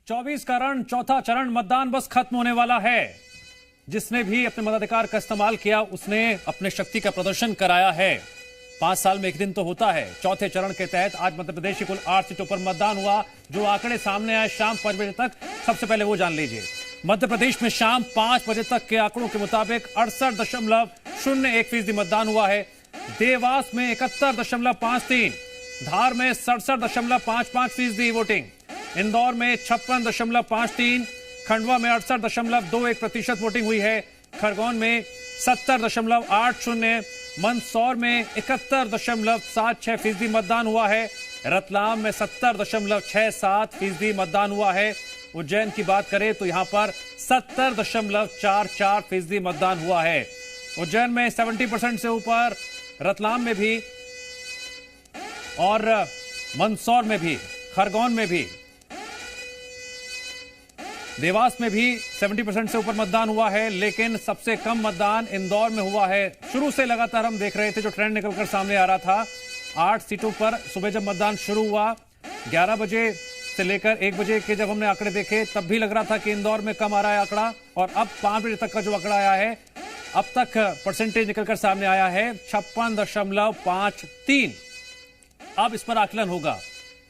24 का रण, चौथा चरण मतदान बस खत्म होने वाला है। जिसने भी अपने मताधिकार का इस्तेमाल किया उसने अपने शक्ति का प्रदर्शन कराया है। 5 साल में एक दिन तो होता है। चौथे चरण के तहत आज मध्य प्रदेश की कुल 8 सीटों पर मतदान हुआ। जो आंकड़े सामने आए शाम 5 बजे तक, सबसे पहले वो जान लीजिए। मध्य प्रदेश में शाम 5 बजे तक के आंकड़ों के मुताबिक 68.01% मतदान हुआ है। देवास में 71.53%, धार में 67.55% वोटिंग, इंदौर में 56.53%, खंडवा में 68.21% वोटिंग हुई है, खरगोन में 70.80%, मंदसौर में 71.76% मतदान हुआ है, रतलाम में 70.67% मतदान हुआ है। उज्जैन की बात करें तो यहां पर 70.44% मतदान हुआ है। उज्जैन में 70% से ऊपर, रतलाम में भी और मंदसौर में भी, खरगोन में भी, देवास में भी 70% से ऊपर मतदान हुआ है। लेकिन सबसे कम मतदान इंदौर में हुआ है। शुरू से लगातार हम देख रहे थे जो ट्रेंड निकलकर सामने आ रहा था। 8 सीटों पर सुबह जब मतदान शुरू हुआ 11 बजे से लेकर 1 बजे के जब हमने आंकड़े देखे तब भी लग रहा था कि इंदौर में कम आ रहा है आंकड़ा, और अब 5 बजे तक का जो आंकड़ा आया है, अब तक परसेंटेज निकलकर सामने आया है 56.53। अब इस पर आकलन होगा।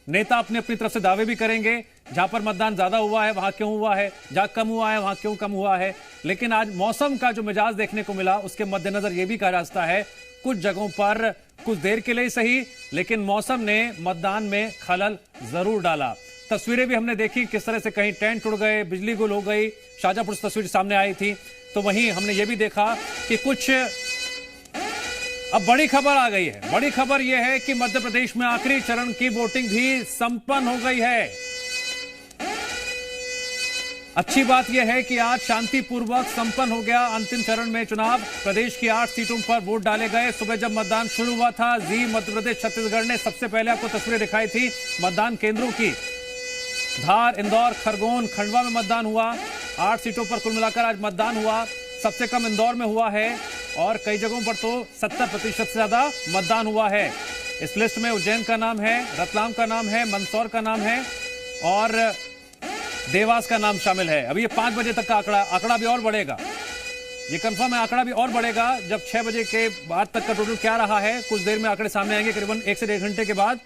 नेता अपनी अपनी तरफ से दावे भी करेंगे, जहां पर मतदान ज्यादा हुआ है वहां क्यों हुआ है, जहां कम हुआ है वहां क्यों कम हुआ है। लेकिन आज मौसम का जो मिजाज देखने को मिला उसके मद्देनजर यह भी कहा जा सकता है कुछ जगहों पर कुछ देर के लिए सही, लेकिन मौसम ने मतदान में खलल जरूर डाला। तस्वीरें भी हमने देखी किस तरह से कहीं टेंट उड़ गए, बिजली गुल हो गई। शाहजहांपुर से तस्वीर सामने आई थी। तो वहीं हमने ये भी देखा कि कुछ अब बड़ी खबर आ गई है। बड़ी खबर यह है कि मध्य प्रदेश में आखिरी चरण की वोटिंग भी संपन्न हो गई है। अच्छी बात यह है कि आज शांतिपूर्वक संपन्न हो गया अंतिम चरण में चुनाव। प्रदेश की 8 सीटों पर वोट डाले गए। सुबह जब मतदान शुरू हुआ था, जी मध्य प्रदेश छत्तीसगढ़ ने सबसे पहले आपको तस्वीरें दिखाई थी मतदान केंद्रों की। धार, इंदौर, खरगोन, खंडवा में मतदान हुआ। 8 सीटों पर कुल मिलाकर आज मतदान हुआ। सबसे कम इंदौर में हुआ है और कई जगहों पर तो 70% से ज्यादा मतदान हुआ है। इस लिस्ट में उज्जैन का नाम है, रतलाम का नाम है, मंदसौर का नाम है और देवास का नाम शामिल है। अभी ये 5 बजे तक का आंकड़ा भी और बढ़ेगा। ये कंफर्म है, आंकड़ा भी और बढ़ेगा जब 6 बजे के बाद तक का टोटल क्या रहा है। कुछ देर में आंकड़े सामने आएंगे, करीबन 1 से 1.5 घंटे के बाद।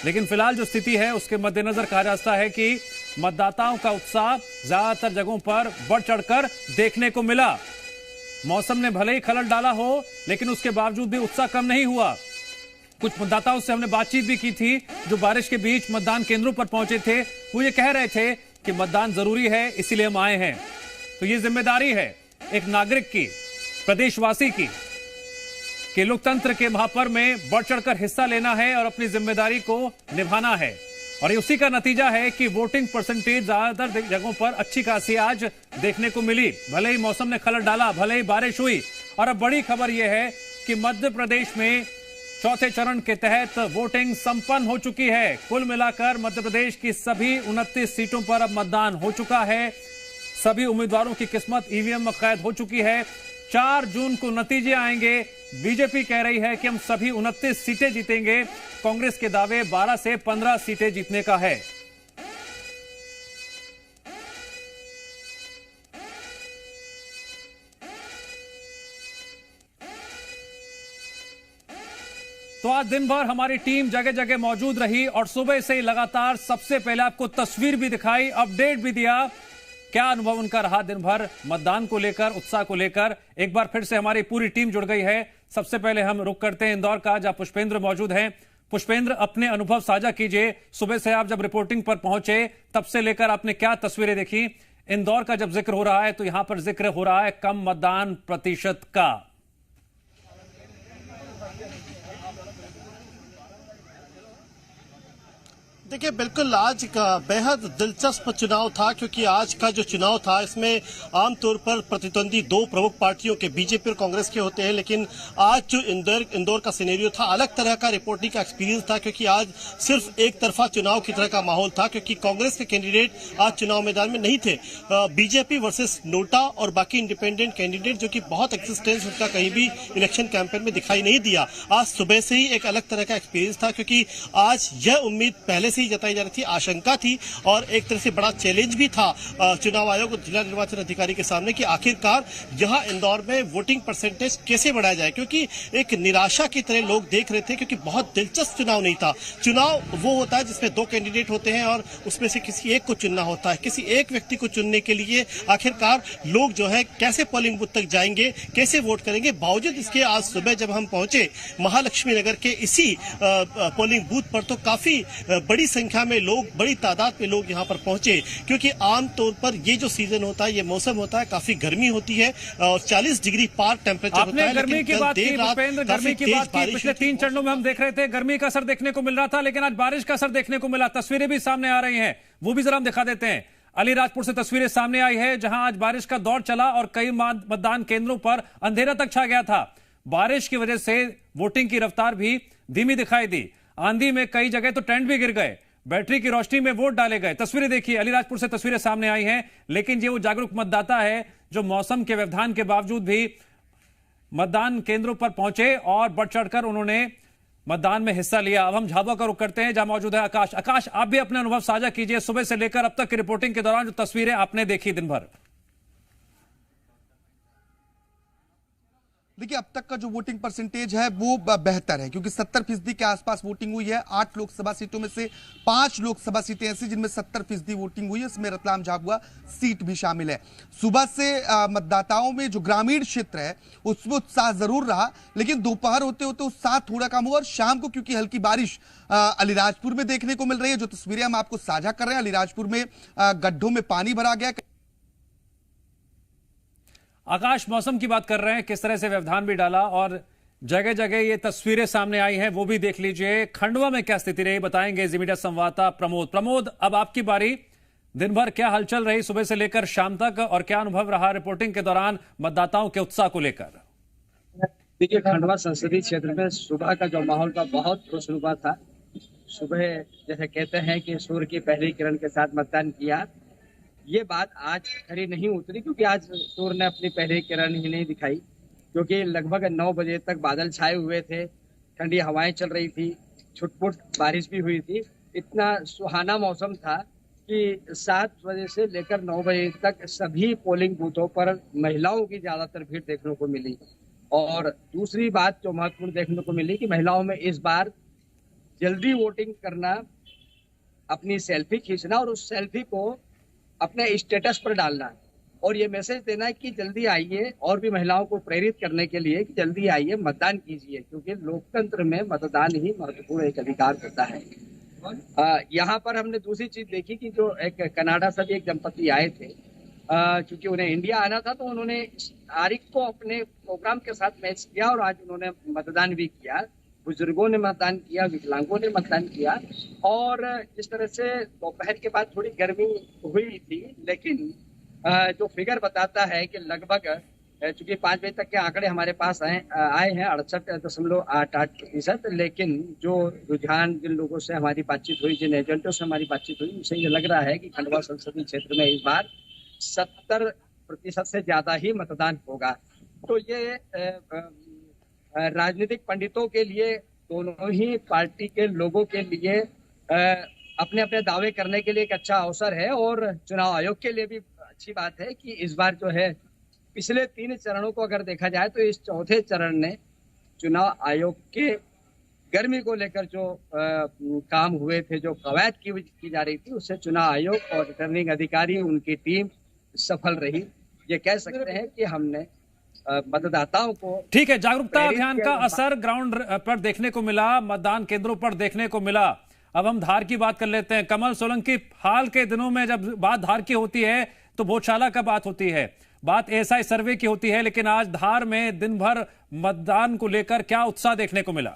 लेकिन फिलहाल जो स्थिति है उसके मद्देनजर कहा जा सकता है कि मतदाताओं का उत्साह ज्यादातर जगहों पर बढ़ चढ़कर देखने को मिला। मौसम ने भले ही खलल डाला हो, लेकिन उसके बावजूद भी उत्साह कम नहीं हुआ। कुछ मतदाताओं से हमने बातचीत भी की थी जो बारिश के बीच मतदान केंद्रों पर पहुंचे थे। वो ये कह रहे थे कि मतदान जरूरी है, इसीलिए हम आए हैं। तो ये जिम्मेदारी है एक नागरिक की, प्रदेशवासी की, कि लोकतंत्र के महापर्व में बढ़ चढ़कर हिस्सा लेना है और अपनी जिम्मेदारी को निभाना है। और ये उसी का नतीजा है कि वोटिंग परसेंटेज ज्यादातर जगहों पर अच्छी खासी आज देखने को मिली। भले ही मौसम ने खलल डाला, भले ही बारिश हुई। और अब बड़ी खबर यह है कि मध्य प्रदेश में चौथे चरण के तहत वोटिंग संपन्न हो चुकी है। कुल मिलाकर मध्य प्रदेश की सभी 29 सीटों पर अब मतदान हो चुका है। सभी उम्मीदवारों की किस्मत ईवीएम में कैद हो चुकी है। 4 जून को नतीजे आएंगे। बीजेपी कह रही है कि हम सभी 29 सीटें जीतेंगे। कांग्रेस के दावे 12 से 15 सीटें जीतने का है। तो आज दिन भर हमारी टीम जगह जगह मौजूद रही और सुबह से ही लगातार सबसे पहले आपको तस्वीर भी दिखाई, अपडेट भी दिया। क्या अनुभव उनका रहा दिन भर मतदान को लेकर, उत्साह को लेकर। एक बार फिर से हमारी पूरी टीम जुड़ गई है। सबसे पहले हम रुक करते हैं इंदौर का, जहां पुष्पेंद्र मौजूद हैं। पुष्पेंद्र, अपने अनुभव साझा कीजिए। सुबह से आप जब रिपोर्टिंग पर पहुंचे तब से लेकर आपने क्या तस्वीरें देखी। इंदौर का जब जिक्र हो रहा है तो यहां पर जिक्र हो रहा है कम मतदान प्रतिशत का। देखिए, बिल्कुल आज का बेहद दिलचस्प चुनाव था, क्योंकि आज का जो चुनाव था इसमें आमतौर पर प्रतिद्वंदी 2 प्रमुख पार्टियों के, बीजेपी और कांग्रेस के होते हैं। लेकिन आज जो इंदौर का सिनेरियो था, अलग तरह का रिपोर्टिंग का एक्सपीरियंस था, क्योंकि आज सिर्फ एक तरफा चुनाव की तरह का माहौल था, क्योंकि कांग्रेस के कैंडिडेट आज चुनाव मैदान में नहीं थे। बीजेपी वर्सेस नोटा और बाकी इंडिपेंडेंट कैंडिडेट, जो कि बहुत एक्सिस्टेंस उनका कहीं भी इलेक्शन कैंपेन में दिखाई नहीं दिया। आज सुबह से ही एक अलग तरह का एक्सपीरियंस था, क्योंकि आज यह उम्मीद पहले से भी जताई जा रही थी, आशंका थी और एक तरह से बड़ा चैलेंज भी था चुनाव आयोग और जिला निर्वाचन अधिकारी के सामने कि आखिरकार यहाँ इंदौर में वोटिंग परसेंटेज कैसे बढ़ाया जाए, क्योंकि एक निराशा की तरह लोग देख रहे थे, क्योंकि बहुत दिलचस्प चुनाव नहीं था। चुनाव वो होता है जिसमें 2 कैंडिडेट होते हैं और उसमें से किसी एक को चुनना होता है। किसी एक व्यक्ति को चुनने के लिए आखिरकार लोग जो है कैसे पोलिंग बूथ तक जाएंगे, कैसे वोट करेंगे। बावजूद इसके आज सुबह जब हम पहुंचे महालक्ष्मी नगर के इसी पोलिंग बूथ पर तो काफी बड़ी संख्या में लोग, बड़ी तादाद में लोग यहाँ पर पहुंचे, क्योंकि आमतौर पर ये जो सीजन होता है, ये मौसम होता है, काफी गर्मी होती है और 40 डिग्री पार टेम्परेचर होता है। गर्मी की बात की भूपेंद्र, गर्मी की बात की। पिछले 3 चरणों में हम देख रहे थे गर्मी का असर देखने को मिल रहा था, लेकिन आज बारिश का असर देखने को मिला। तस्वीरें भी सामने आ रही हैं, वो भी जरा हम दिखा देते हैं। अलीराजपुर से तस्वीरें सामने आई है, जहां आज बारिश का दौर चला और कई मतदान केंद्रों पर अंधेरा तक छा गया था। बारिश की वजह से वोटिंग की रफ्तार भी धीमी दिखाई दी। आंधी में कई जगह तो टेंट भी गिर गए, बैटरी की रोशनी में वोट डाले गए। तस्वीरें देखिए, अलीराजपुर से तस्वीरें सामने आई हैं, लेकिन ये वो जागरूक मतदाता है जो मौसम के व्यवधान के बावजूद भी मतदान केंद्रों पर पहुंचे और बढ़ चढ़कर उन्होंने मतदान में हिस्सा लिया। अब हम झाबुआ का रुख करते हैं, जहां मौजूद है आकाश। आकाश, आप भी अपने अनुभव साझा कीजिए सुबह से लेकर अब तक की रिपोर्टिंग के दौरान जो तस्वीरें आपने देखी दिन भर। देखिए, अब तक का जो वोटिंग परसेंटेज है वो बेहतर है, क्योंकि 70% के आसपास वोटिंग हुई है। 8 लोकसभा सीटों में से 5 लोकसभा सीटें ऐसी जिनमें 70% वोटिंग हुई है, इसमें रतलाम झाबुआ सीट भी शामिल है। सुबह से मतदाताओं में जो ग्रामीण क्षेत्र है उसमें उत्साह जरूर रहा, लेकिन दोपहर होते होते उत्साह थोड़ा कम हुआ और शाम को क्योंकि हल्की बारिश अलीराजपुर में देखने को मिल रही है। जो तस्वीरें हम आपको साझा कर रहे हैं, अलीराजपुर में गड्ढों में पानी भरा गया। आकाश, मौसम की बात कर रहे हैं, किस तरह से व्यवधान भी डाला और जगह जगह ये तस्वीरें सामने आई हैं, वो भी देख लीजिए। खंडवा में क्या स्थिति रही बताएंगे जी मीडिया संवाददाता प्रमोद। अब आपकी बारी। दिन भर क्या हलचल रही सुबह से लेकर शाम तक, और क्या अनुभव रहा रिपोर्टिंग के दौरान मतदाताओं के उत्साह को लेकर? देखिए, खंडवा संसदीय क्षेत्र में सुबह का जो माहौल था बहुत खुशनुमा था। सुबह जैसे कहते हैं कि सूर्य की पहली किरण के साथ मतदान किया, ये बात आज खरी नहीं उतरी, क्योंकि आज सूर्य ने अपनी पहली किरण ही नहीं दिखाई, क्योंकि लगभग 9 बजे तक बादल छाए हुए थे, ठंडी हवाएं चल रही थी, छुटपुट बारिश भी हुई थी। इतना सुहाना मौसम था कि 7 बजे से लेकर 9 बजे तक सभी पोलिंग बूथों पर महिलाओं की ज्यादातर भीड़ देखने को मिली। और दूसरी बात जो महत्वपूर्ण देखने को मिली कि महिलाओं में इस बार जल्दी वोटिंग करना, अपनी सेल्फी खींचना और उस सेल्फी को अपने स्टेटस पर डालना और ये मैसेज देना कि जल्दी आइए, और भी महिलाओं को प्रेरित करने के लिए कि जल्दी आइए, मतदान कीजिए, क्योंकि लोकतंत्र में मतदान ही महत्वपूर्ण एक अधिकार होता है। यहाँ पर हमने दूसरी चीज देखी कि जो एक कनाडा से भी एक दंपति आए थे, क्योंकि उन्हें इंडिया आना था, तो उन्होंने तारीख को अपने प्रोग्राम के साथ मैच किया और आज उन्होंने मतदान भी किया। बुजुर्गों ने मतदान किया, विकलांगों ने मतदान किया। और इस तरह से दोपहर के बाद थोड़ी गर्मी हुई थी, लेकिन जो फिगर बताता है कि लगभग, चूंकि 5 बजे तक के आंकड़े हमारे पास आए हैं 68.88%, लेकिन जो रुझान जिन लोगों से हमारी बातचीत हुई, जिन एजेंटों से हमारी बातचीत हुई, उनसे ये लग रहा है कि खंडवा संसदीय क्षेत्र में इस बार 70% से ज्यादा ही मतदान होगा। तो ये राजनीतिक पंडितों के लिए, दोनों ही पार्टी के लोगों के लिए अपने अपने दावे करने के लिए एक अच्छा अवसर है, और चुनाव आयोग के लिए भी अच्छी बात है कि इस बार जो है, पिछले 3 चरणों को अगर देखा जाए तो इस चौथे चरण ने चुनाव आयोग के गर्मी को लेकर जो काम हुए थे, जो कवायद की जा रही थी, उससे चुनाव आयोग और रिटर्निंग अधिकारी, उनकी टीम सफल रही। ये कह सकते हैं कि हमने मतदाताओं को, ठीक है, जागरूकता अभियान का असर ग्राउंड पर देखने को मिला, मतदान केंद्रों पर देखने को मिला। अब हम धार की बात कर लेते हैं। कमल सोलंकी, हाल के दिनों में जब बात धार की होती है तो भोजशाला का बात होती है, बात एसआई सर्वे की होती है, लेकिन आज धार में दिन भर मतदान को लेकर क्या उत्साह देखने को मिला?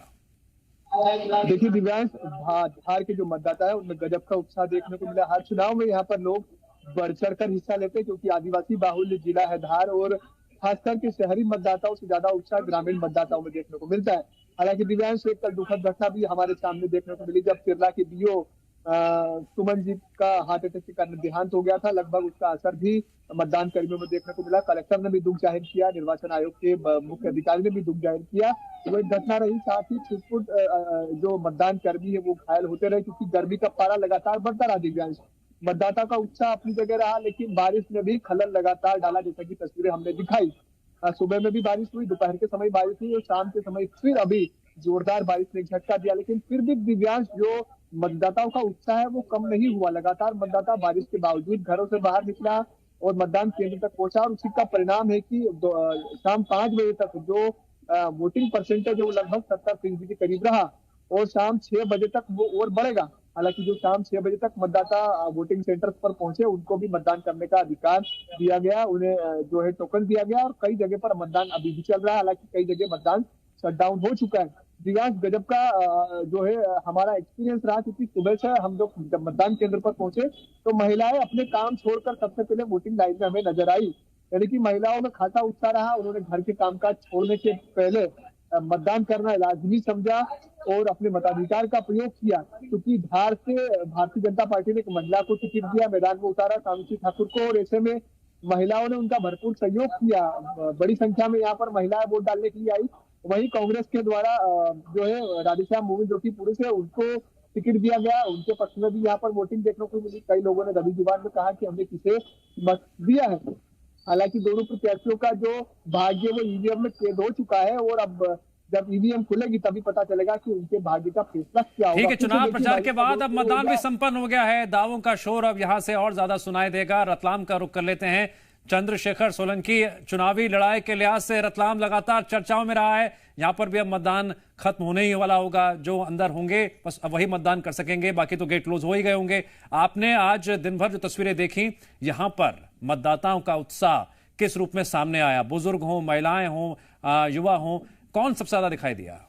देखिए दिव्यांश, धार के जो मतदाता है उनमें गजब का उत्साह देखने को मिला। हर चुनाव में यहाँ पर लोग बढ़ चढ़ कर हिस्सा लेते हैं, क्योंकि आदिवासी बाहुल्य जिला है धार, और खासकर के शहरी मतदाताओं से ज्यादा उत्साह ग्रामीण मतदाताओं में देखने को मिलता है। हालांकि दिव्यांश, एक कल दुखद घटना भी हमारे सामने देखने को मिली, जब केरला के बीओ सुमन जी का हार्ट अटैक के कारण देहांत हो गया था। लगभग उसका असर भी मतदान कर्मियों में देखने को मिला। कलेक्टर ने भी दुख जाहिर किया, निर्वाचन आयोग के मुख्य अधिकारी ने भी दुख जाहिर किया। वो एक घटना रही, साथ ही छिटपुट जो मतदान कर्मी है वो घायल होते रहे, क्योंकि गर्मी का पारा लगातार बढ़ता रहा। दिव्यांश, मतदाता का उत्साह अपनी जगह रहा, लेकिन बारिश ने भी खलल लगातार डाला, जैसा कि तस्वीरें हमने दिखाई। सुबह में भी बारिश हुई, दोपहर के समय बारिश हुई और शाम के समय फिर अभी जोरदार बारिश ने झटका दिया। लेकिन फिर भी दिव्यांश, जो मतदाताओं का उत्साह है वो कम नहीं हुआ। लगातार मतदाता बारिश के बावजूद घरों से बाहर निकला और मतदान केंद्र तक पहुंचा, और उसी का परिणाम है कि शाम 5 बजे तक जो वोटिंग परसेंटेज है वो लगभग 70% के करीब रहा, और शाम 6 बजे तक वो और बढ़ेगा। हालांकि जो शाम 6 बजे तक मतदाता वोटिंग सेंटर पर पहुंचे उनको भी मतदान करने का अधिकार दिया गया, उन्हें जो है टोकन दिया गया, और कई जगह पर मतदान अभी भी चल रहा है। हालांकि कई जगह मतदान शटडाउन हो चुका है। दिव्यांश, गजब का जो है हमारा एक्सपीरियंस रहा, क्योंकि सुबह से हम लोग जब मतदान केंद्र पर पहुंचे तो महिलाएं अपने काम छोड़कर सबसे पहले वोटिंग लाइन में हमें नजर आई। यानी कि महिलाओं में खासा उत्साह रहा। उन्होंने घर के कामकाज छोड़ने के पहले मतदान करना लाजमी समझा और अपने मताधिकार का प्रयोग किया, क्योंकि धार से भारतीय जनता पार्टी ने एक महिला को टिकट दिया, मैदान में उतारा सानुची ठाकुर को, और ऐसे में महिलाओं ने उनका भरपूर सहयोग किया। बड़ी संख्या में यहाँ पर महिलाएं वोट डालने के लिए आई। वहीं कांग्रेस के द्वारा जो है राधेश्याम मूवी जो की पुरुष है उनको टिकट दिया गया, उनके पक्ष में भी यहाँ पर वोटिंग देखने को मिली। कई लोगों ने दबी जुबान में कहा कि हमने किसे मत दिया है। हालांकि दोनों प्रत्याशियों का जो भाग्य वो ईवीएम में कैद हो चुका है, और अब जब ईवीएम खुलेगी तभी पता चलेगा कि उनके भाग्य का फैसला क्या होगा। ठीक है, चुनाव प्रचार के बाद अब मतदान भी संपन्न हो गया है। दावों का शोर अब यहां से और ज्यादा सुनाई देगा। रतलाम का रुख कर लेते हैं। चंद्रशेखर सोलंकी, चुनावी लड़ाई के लिहाज से रतलाम लगातार चर्चाओं में रहा है। यहां पर भी अब मतदान खत्म होने ही वाला होगा। जो अंदर होंगे बस अब वही मतदान कर सकेंगे, बाकी तो गेट क्लोज हो ही गए होंगे। आपने आज दिन भर जो तस्वीरें देखी, यहां पर मतदाताओं का उत्साह किस रूप में सामने आया? बुजुर्ग हों, महिलाएं हों, युवा हों, कौन सबसे ज्यादा दिखाई दिया?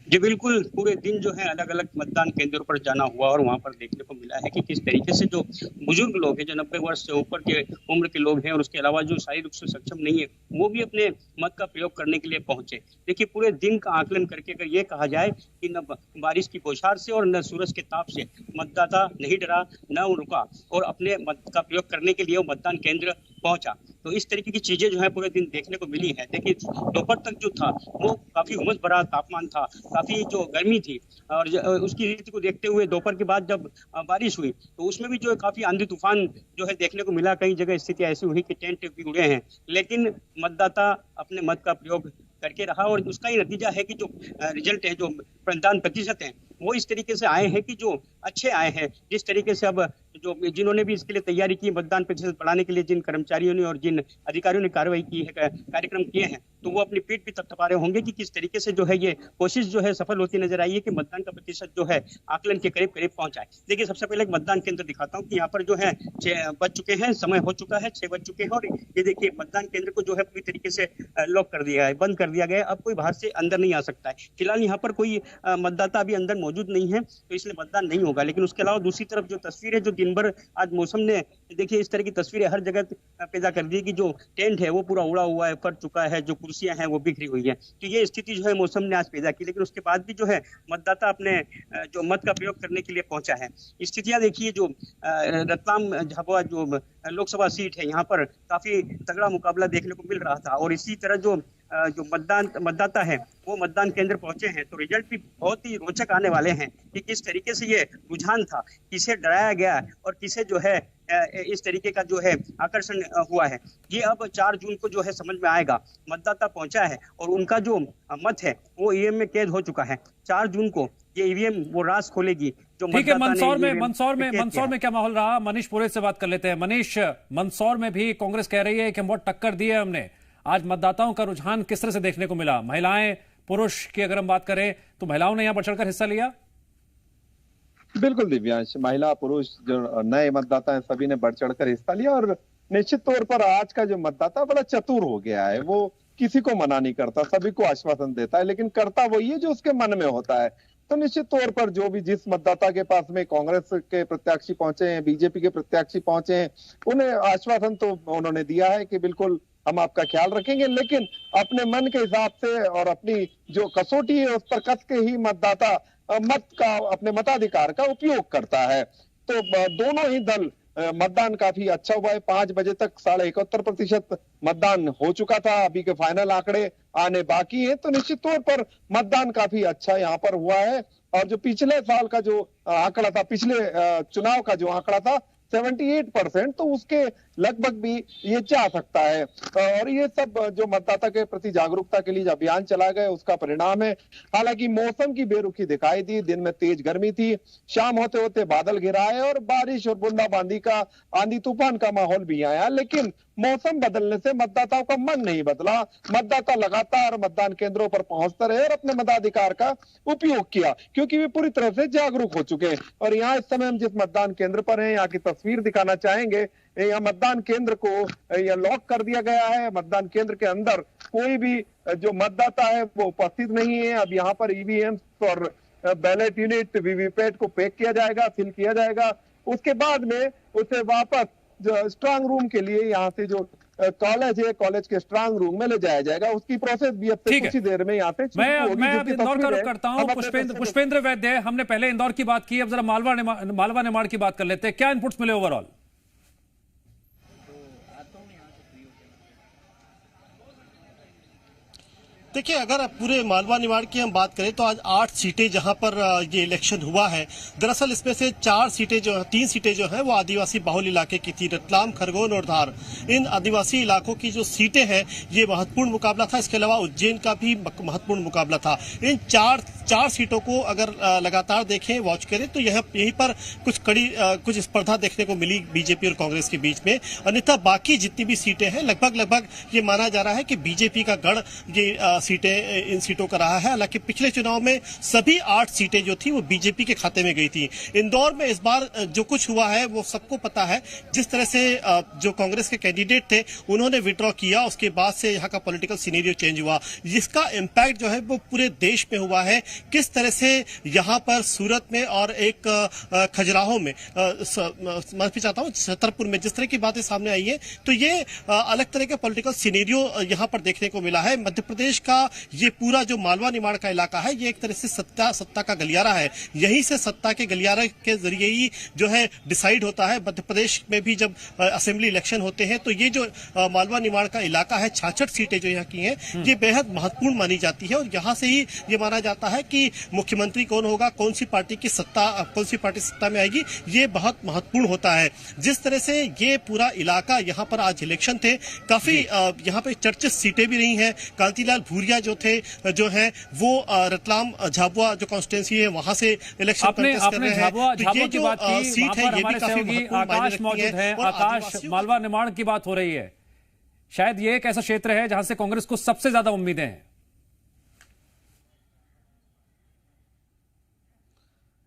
जी बिल्कुल, पूरे दिन जो है अलग अलग मतदान केंद्रों पर जाना हुआ और वहां पर देखने को मिला है कि किस तरीके से जो बुजुर्ग लोग हैं, जो 90 वर्ष से ऊपर के उम्र के लोग हैं, और उसके अलावा जो शारीरिक रूप से सक्षम नहीं है, वो भी अपने मत का प्रयोग करने के लिए पहुंचे। देखिए, पूरे दिन का आकलन करके अगर ये कहा जाए कि न बारिश की बौछार से और न सूरज के ताप से मतदाता नहीं डरा, न रुका, और अपने मत का प्रयोग करने के लिए वो मतदान केंद्र पहुंचा। तो इस तरीके की चीजें जो है पूरे दिन देखने को मिली है। देखिए, दोपहर तक जो था वो काफी उमस भरा तापमान था, काफी जो गर्मी थी, और उसकी रीति को देखते हुए दोपहर के बाद जब बारिश हुई तो उसमें भी जो है काफी आंधी तूफान जो है देखने को मिला। कई जगह स्थिति ऐसी हुई कि टेंट भी उड़े हैं, लेकिन मतदाता अपने मत का प्रयोग करके रहा, और उसका ही नतीजा है कि जो रिजल्ट है, जो मतदान प्रतिशत है, वो इस तरीके से आए हैं कि जो अच्छे आए हैं। जिस तरीके से अब जो जिन्होंने भी इसके लिए तैयारी की, मतदान प्रतिशत बढ़ाने के लिए जिन कर्मचारियों ने और जिन अधिकारियों ने कार्रवाई की है, कार्यक्रम किए हैं, तो वो अपनी पीठ भी थपथपा रहे होंगे कि किस तरीके से जो है ये कोशिश जो है सफल होती नजर आई है कि मतदान का प्रतिशत जो है आकलन के करीब करीब पहुंचाए। देखिए, सबसे पहले एक मतदान केंद्र दिखाता हूँ कि यहाँ पर जो है 6 बज चुके हैं, समय हो चुका है, 6 बज चुके हैं, और ये देखिए मतदान केंद्र को जो है पूरी तरीके से लॉक कर दिया है, बंद कर दिया गया है। अब कोई बाहर से अंदर नहीं आ सकता है। फिलहाल यहाँ पर कोई मतदाता अभी अंदर मौजूद नहीं है, तो इसलिए मतदान नहीं होगा। लेकिन उसके अलावा दूसरी तरफ जो तस्वीर है, जो दिन भर आज मौसम ने देखिए इस तरह की तस्वीरें हर जगह पैदा कर दी कि जो टेंट है वो पूरा उड़ा हुआ है, फट चुका है, जो कुर्सियां हैं वो बिखरी हुई है। तो ये स्थिति जो है मौसम ने आज पैदा की, लेकिन उसके बाद भी जो है मतदाता अपने जो मत का प्रयोग करने के लिए पहुंचा है। स्थितियां देखिए, जो रतलाम झाबुआ जो लोकसभा सीट है, यहाँ पर काफी तगड़ा मुकाबला देखने को मिल रहा था, और इसी तरह जो मतदाता है वो मतदान केंद्र पहुंचे हैं, तो रिजल्ट भी बहुत ही रोचक आने वाले हैं कि किस तरीके से ये रुझान था, किसे डराया गया और किसे जो है इस तरीके का जो है आकर्षण हुआ है। ये अब 4 जून को जो है समझ में आएगा। मतदाता पहुंचा है और उनका जो मत है वो ईवीएम में कैद हो चुका है। 4 जून को ये ईवीएम वो राज खोलेगी। ठीक है, मंदसौर में क्या माहौल रहा? मनीष पुरोहित से बात कर लेते हैं। मनीष, मंदसौर में भी कांग्रेस कह रही है कि हम बहुत टक्कर दी है हमने। आज मतदाताओं का रुझान किस तरह से देखने को मिला? महिलाएं, पुरुष की अगर हम बात करें तो महिलाओं ने यहाँ बढ़ चढ़कर हिस्सा लिया? बिल्कुल दिव्यांश, महिला पुरुष जो नए मतदाता हैं सभी ने बढ़ चढ़कर हिस्सा लिया, और निश्चित तौर पर आज का जो मतदाता बड़ा चतुर हो गया है। वो किसी को मना नहीं करता, सभी को आश्वासन देता है, लेकिन करता वही है जो उसके मन में होता है। तो निश्चित तौर पर जो भी जिस मतदाता के पास में कांग्रेस के प्रत्याशी पहुंचे हैं, बीजेपी के प्रत्याशी पहुंचे हैं, उन्हें आश्वासन तो उन्होंने दिया है कि बिल्कुल हम आपका ख्याल रखेंगे, लेकिन अपने मन के हिसाब से और अपनी जो कसौटी है उस पर कस के ही मतदाता मत का, अपने मताधिकार का उपयोग करता है। तो दोनों ही दल मतदान काफी अच्छा हुआ है। 5 बजे तक 71.5% मतदान हो चुका था। अभी के फाइनल आंकड़े आने बाकी हैं, तो निश्चित तौर पर मतदान काफी अच्छा यहाँ पर हुआ है। और जो पिछले साल का जो आंकड़ा था, पिछले चुनाव का जो आंकड़ा था 78%, तो उसके लगभग भी ये जा सकता है। और ये सब जो मतदाता के प्रति जागरूकता के लिए अभियान चला गया उसका परिणाम है। हालांकि मौसम की बेरुखी दिखाई दी, दिन में तेज गर्मी थी, शाम होते होते बादल घिरा है और बारिश और बूंदाबांदी का, आंधी तूफान का माहौल भी आया। लेकिन मौसम बदलने से मतदाताओं का मन नहीं बदला। मतदाता लगातार मतदान केंद्रों पर पहुंचते रहे और अपने मताधिकार का उपयोग किया, क्योंकि वे पूरी तरह से जागरूक हो चुके हैं। और यहाँ इस समय हम जिस मतदान केंद्र पर हैं, यहाँ की तस्वीर दिखाना चाहेंगे। यहाँ मतदान केंद्र को यह लॉक कर दिया गया है। मतदान केंद्र के अंदर कोई भी जो मतदाता है वो उपस्थित नहीं है। अब यहाँ पर ईवीएम और बैलेट यूनिट, वीवीपैट को पैक किया जाएगा, फिल किया जाएगा। उसके बाद में उसे वापस जो स्ट्रांग रूम के लिए, यहाँ से जो कॉलेज है, कॉलेज के स्ट्रांग रूम में ले जाया जाएगा। उसकी प्रोसेस भी अब से कुछ ही देर में यहाँ पे मैं अब इंदौर का रुख करता हूँ। पुष्पेंद्र वैद्य, हमने पहले इंदौर की बात की, अब जरा मालवा निमाड़ की बात कर लेते हैं। क्या इनपुट्स मिले ओवरऑल? देखिए, अगर पूरे मालवा निमाड़ की हम बात करें तो आज 8 सीटें जहां पर ये इलेक्शन हुआ है। दरअसल इसमें से 3 सीटें जो है वो आदिवासी बाहुल इलाके की थी, रतलाम, खरगोन और धार। इन आदिवासी इलाकों की जो सीटें हैं ये महत्वपूर्ण मुकाबला था। इसके अलावा उज्जैन का भी महत्वपूर्ण मुकाबला था। इन चार सीटों को अगर लगातार देखें, वॉच करें, तो यहीं पर कुछ स्पर्धा देखने को मिली बीजेपी और कांग्रेस के बीच में। अन्यथा बाकी जितनी भी सीटें हैं लगभग ये माना जा रहा है कि बीजेपी का गढ़ ये इन सीटों का रहा है। हालांकि पिछले चुनाव में सभी 8 सीटें जो थी वो बीजेपी के खाते में गई थी। इंदौर में इस बार जो कुछ हुआ है वो सबको पता है। जिस तरह से जो कांग्रेस के कैंडिडेट थे उन्होंने विड्रॉ किया, उसके बाद से यहाँ का पॉलिटिकल सिनेरियो चेंज हुआ, जिसका इम्पैक्ट जो है वो पूरे देश में हुआ है। किस तरह से यहाँ पर सूरत में और एक खजुराहो में, माफी चाहता हूँ, छतरपुर में जिस तरह की बातें सामने आई है, तो ये अलग तरह का पॉलिटिकल सिनेरियो यहाँ पर देखने को मिला है। मध्य प्रदेश का ये पूरा जो मालवा निमाड़ का इलाका है ये एक तरह से सत्ता का गलियारा है। यहीं से सत्ता के गलियारे के जरिए ही जो है डिसाइड होता है। मध्य प्रदेश में भी जब असेंबली इलेक्शन होते हैं तो ये जो मालवा निमाड़ का इलाका है, 66 सीटें जो यहाँ की हैं, ये बेहद महत्वपूर्ण मानी जाती है। और यहाँ से ही ये माना जाता है कि मुख्यमंत्री कौन होगा, कौन सी पार्टी सत्ता में आएगी, ये बहुत महत्वपूर्ण होता है। जिस तरह से ये पूरा इलाका, यहाँ पर आज इलेक्शन थे, काफी यहाँ पे चर्चित सीटें भी रही हैं। कांतिलाल भूरिया जो है वो रतलाम झाबुआ जो कॉन्स्टिट्यूंसी है वहां से इलेक्शन कंटेस्ट कर रहे हैं। झाबुआ की बात की, सीट है, हमारे सहयोगी आकाश मौजूद है। आकाश, मालवा निमाड़ की बात हो रही है, शायद ये एक ऐसा क्षेत्र है जहां से कांग्रेस को सबसे ज्यादा उम्मीदें हैं।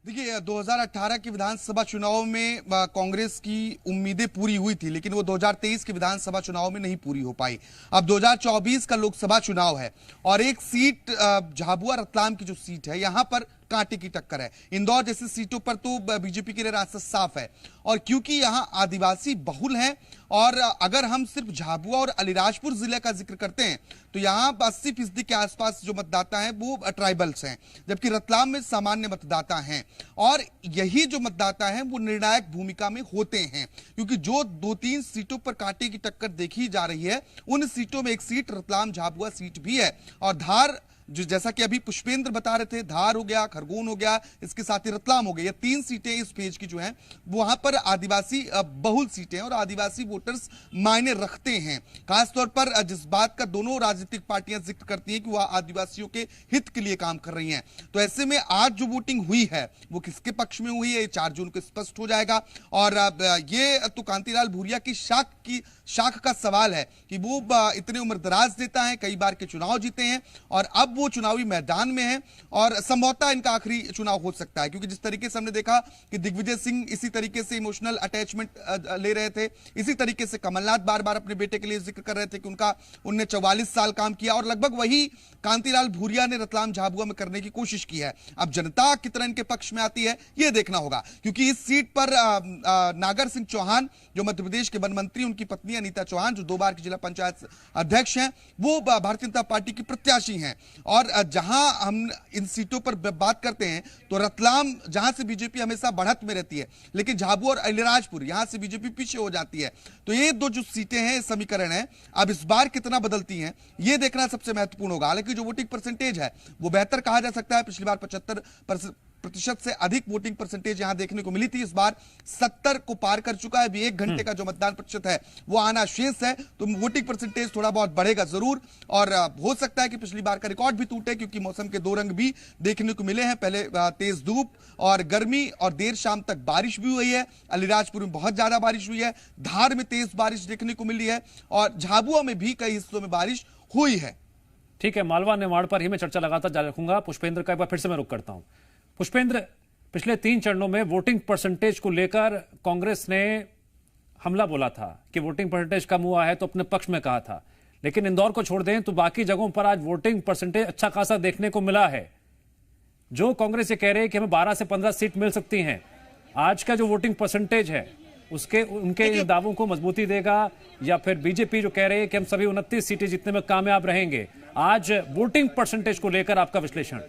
देखिए, 2018 के विधानसभा चुनाव में कांग्रेस की उम्मीदें पूरी हुई थी, लेकिन वो 2023 के विधानसभा चुनाव में नहीं पूरी हो पाई। अब 2024 का लोकसभा चुनाव है और एक सीट झाबुआ रतलाम की जो सीट है, यहां पर कांटे की टक्कर है। इंदौर जैसी सीटों पर तो बीजेपी के लिए रास्ता साफ है, और क्योंकि यहां आदिवासी बहुल हैं, और अगर हम सिर्फ झाबुआ और अलीराजपुर जिले का जिक्र करते हैं तो यहां 80% के आसपास जो मतदाता हैं वो ट्राइबल्स हैं, जबकि रतलाम में सामान्य मतदाता हैं। और यही जो मतदाता हैं वो निर्णायक भूमिका में होते हैं, क्योंकि जो 2-3 सीटों पर कांटे की टक्कर देखी जा रही है, उन सीटों में एक सीट रतलाम झाबुआ सीट भी है। और धार, जो जैसा कि अभी पुष्पेंद्र बता रहे थे, धार हो गया, खरगोन हो गया, इसके साथ ही रतलाम हो गया, ये 3 सीटें इस पेज की जो हैं वहां पर आदिवासी बहुल सीटें और आदिवासी वोटर्स मायने रखते हैं। खासतौर पर जिस बात का दोनों राजनीतिक पार्टियां जिक्र करती हैं कि वह आदिवासियों के हित के लिए काम कर रही हैं। तो ऐसे में आज जो वोटिंग हुई है वो किसके पक्ष में हुई है, ये 4 जून को स्पष्ट हो जाएगा। और ये तो कांतिलाल भूरिया की शाख का सवाल है कि वो इतने उम्रदराज नेता हैं, कई बार के चुनाव जीते हैं और अब वो चुनावी मैदान में है, और संभवतः इनका आखिरी चुनाव हो सकता है। क्योंकि जिस तरीके से हमने देखा कि दिग्विजय सिंह इसी तरीके से इमोशनल अटैचमेंट ले रहे थे, इसी तरीके से कमलनाथ बार बार अपने बेटे के लिए जिक्र कर रहे थे कि उनने 44 साल काम किया, और लगभग वही कांतिलाल भूरिया ने रतलाम झाबुआ में करने की कोशिश की है। अब जनता कितना इनके पक्ष में आती है ये देखना होगा, क्योंकि इस सीट पर नागर सिंह चौहान जो मध्य प्रदेश के वन मंत्री, उनकी पत्नी अनीता चौहान जो 2 बार की जिला पंचायत अध्यक्ष हैं, वो भारतीय जनता पार्टी की प्रत्याशी हैं। और जहां हम इन सीटों पर बात करते हैं तो रतलाम, जहां से बीजेपी हमेशा बढ़त में रहती है, लेकिन झाबुआ और अलीराजपुर यहां से बीजेपी पीछे हो जाती है। तो ये दो जो सीटें हैं, समीकरण है, अब इस बार कितना बदलती हैं ये देखना सबसे महत्वपूर्ण होगा। हालांकि जो वोटिंग परसेंटेज है वो बेहतर कहा जा सकता है। पिछली बार 75% से अधिक वोटिंग परसेंटेज यहां देखने को मिली थी, इस बार 70 को पार कर चुका है। अभी 1 घंटे का जो मतदान प्रतिशत है वो आना शेष है, तो वोटिंग परसेंटेज थोड़ा बहुत बढ़ेगा जरूर। और हो सकता है कि पिछली बार का रिकॉर्ड भी टूटे, क्योंकि मौसम के 2 रंग भी देखने को मिले हैं। पहले तेज धूप और गर्मी, और देर शाम तक बारिश भी हुई है। अलीराजपुर में बहुत ज्यादा बारिश हुई है, धार में तेज बारिश देखने को मिली है, और झाबुआ में भी कई हिस्सों में बारिश हुई है। ठीक है, मालवा निमाड़ पर ही मैं चर्चा लगातार जारी रखूंगा। पुष्पेंद्र का एक बार फिर से मैं रुक करता हूं। पुष्पेंद्र, पिछले 3 चरणों में वोटिंग परसेंटेज को लेकर कांग्रेस ने हमला बोला था कि वोटिंग परसेंटेज कम हुआ है, तो अपने पक्ष में कहा था। लेकिन इंदौर को छोड़ दें तो बाकी जगहों पर आज वोटिंग परसेंटेज अच्छा खासा देखने को मिला है। जो कांग्रेस ये कह रहे हैं कि हमें 12 से 15 सीट मिल सकती हैं, आज का जो वोटिंग परसेंटेज है उसके उनके इन दावों को मजबूती देगा, या फिर बीजेपी जो कह रही है कि हम सभी 29 सीटें जीतने में कामयाब रहेंगे? आज वोटिंग परसेंटेज को लेकर आपका विश्लेषण।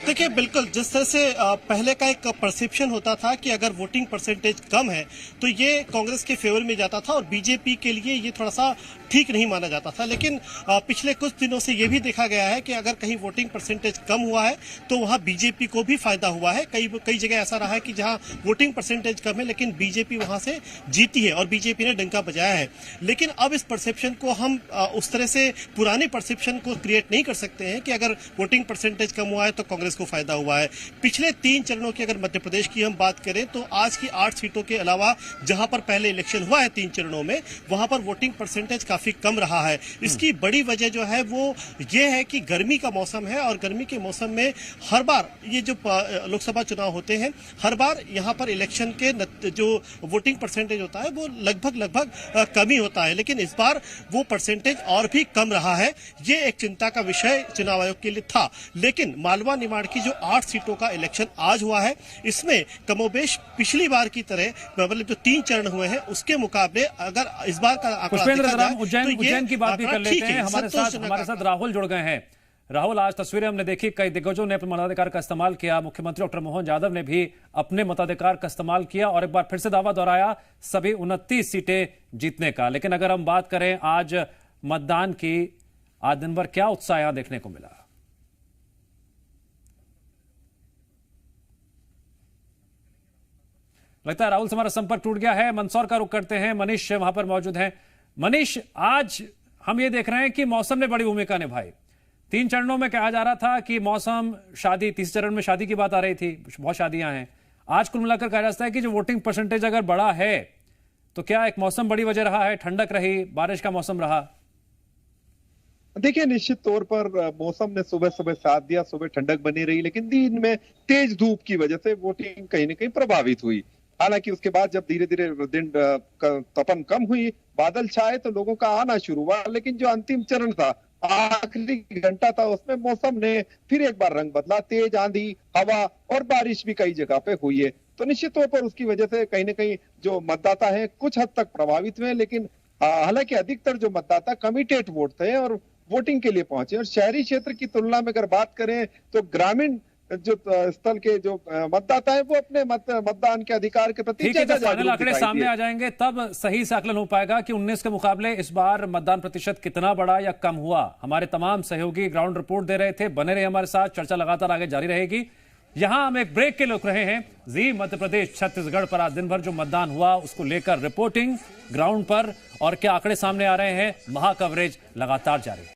देखिए, बिल्कुल जिस तरह से पहले का एक परसेप्शन होता था कि अगर वोटिंग परसेंटेज कम है तो ये कांग्रेस के फेवर में जाता था और बीजेपी के लिए ये थोड़ा सा ठीक नहीं माना जाता था। लेकिन पिछले कुछ दिनों से ये भी देखा गया है कि अगर कहीं वोटिंग परसेंटेज कम हुआ है तो वहां बीजेपी को भी फायदा हुआ है। कई जगह ऐसा रहा है कि जहां वोटिंग परसेंटेज कम है लेकिन बीजेपी वहां से जीती है और बीजेपी ने डंका बजाया है। लेकिन अब इस परसेप्शन को हम उस तरह से पुराने परसेप्शन को क्रिएट नहीं कर सकते हैं कि अगर वोटिंग परसेंटेज कम हुआ है तो कांग्रेस को फायदा हुआ है। पिछले 3 चरणों की अगर मध्य प्रदेश की हम बात करें तो आज की 8 सीटों के अलावा जहां पर पहले इलेक्शन हुआ है 3 चरणों में, वहां पर वोटिंग परसेंटेज काफी कम रहा है। इसकी बड़ी वजह जो है वो ये है कि गर्मी का मौसम है, और गर्मी के मौसम में हर बार ये जो लोकसभा चुनाव होते हैं, हर बार यहाँ पर इलेक्शन के जो वोटिंग परसेंटेज होता है वो लगभग कम ही होता है। लेकिन इस बार वो परसेंटेज और भी कम रहा है। ये एक चिंता का विषय चुनाव आयोग के लिए था। लेकिन मालवा निमाड़ की जो 8 सीटों का इलेक्शन आज हुआ है, इसमें कमोबेश पिछली बार की तरह, मतलब जो 3 चरण हुए हैं उसके मुकाबले अगर इस बार का आंकड़ा देखा जाए तो उज्जैन की बात भी कर लेते हैं। हमारे साथ राहुल जुड़ गए हैं। राहुल, आज तस्वीरें हमने देखी, कई दिग्गजों ने अपने मताधिकार का इस्तेमाल किया। मुख्यमंत्री डॉक्टर मोहन यादव ने भी अपने मताधिकार का इस्तेमाल किया और एक बार फिर से दावा दोहराया सभी 29 सीटें जीतने का। लेकिन अगर हम बात करें आज मतदान की, आज दिन भर क्या उत्साह यहां देखने को मिला? लगता है राहुल से हमारा संपर्क टूट गया है। मंदसौर का रुख करते हैं, मनीष वहां पर मौजूद हैं। मनीष, आज हम ये देख रहे हैं कि मौसम ने बड़ी भूमिका निभाई। 3 चरणों में कहा जा रहा था कि मौसम, शादी, 30 चरण में शादी की बात आ रही थी, बहुत शादियां हैं। आज कुल मिलाकर कहा जाता है कि जो वोटिंग परसेंटेज अगर बढ़ा है तो क्या एक मौसम बड़ी वजह रहा है? ठंडक रही, बारिश का मौसम रहा? देखिए, निश्चित तौर पर मौसम ने सुबह सुबह साथ दिया, सुबह ठंडक बनी रही, लेकिन दिन में तेज धूप की वजह से वोटिंग कहीं न कहीं प्रभावित हुई। हालांकि उसके बाद जब धीरे धीरे दिन तपन कम हुई, बादल छाए तो लोगों का आना शुरू हुआ। लेकिन जो अंतिम चरण था, आखिरी घंटा था, उसमें मौसम ने फिर एक बार रंग बदला। तेज आंधी, हवा और बारिश भी कई जगह पे हुई है। तो निश्चित तौर पर उसकी वजह से कहीं न कहीं जो मतदाता है कुछ हद तक प्रभावित हुए। लेकिन हालांकि अधिकतर जो मतदाता कमिटेड वोट थे और वोटिंग के लिए पहुंचे। और शहरी क्षेत्र की तुलना में अगर बात करें तो ग्रामीण जो स्थल के जो मतदाता है वो अपने मतदान के अधिकार के प्रति ज्यादा फाइनल आंकड़े सामने आ जाएंगे तब सही से आकलन हो पाएगा कि 19 के मुकाबले इस बार मतदान प्रतिशत कितना बढ़ा या कम हुआ। हमारे तमाम सहयोगी ग्राउंड रिपोर्ट दे रहे थे, बने रहे हमारे साथ, चर्चा लगातार आगे जारी रहेगी। यहां हम एक ब्रेक के लिए रुक रहे हैं। जी मध्य प्रदेश छत्तीसगढ़ पर आज दिन भर जो मतदान हुआ उसको लेकर रिपोर्टिंग ग्राउंड पर और क्या आंकड़े सामने आ रहे हैं, महाकवरेज लगातार जारी है।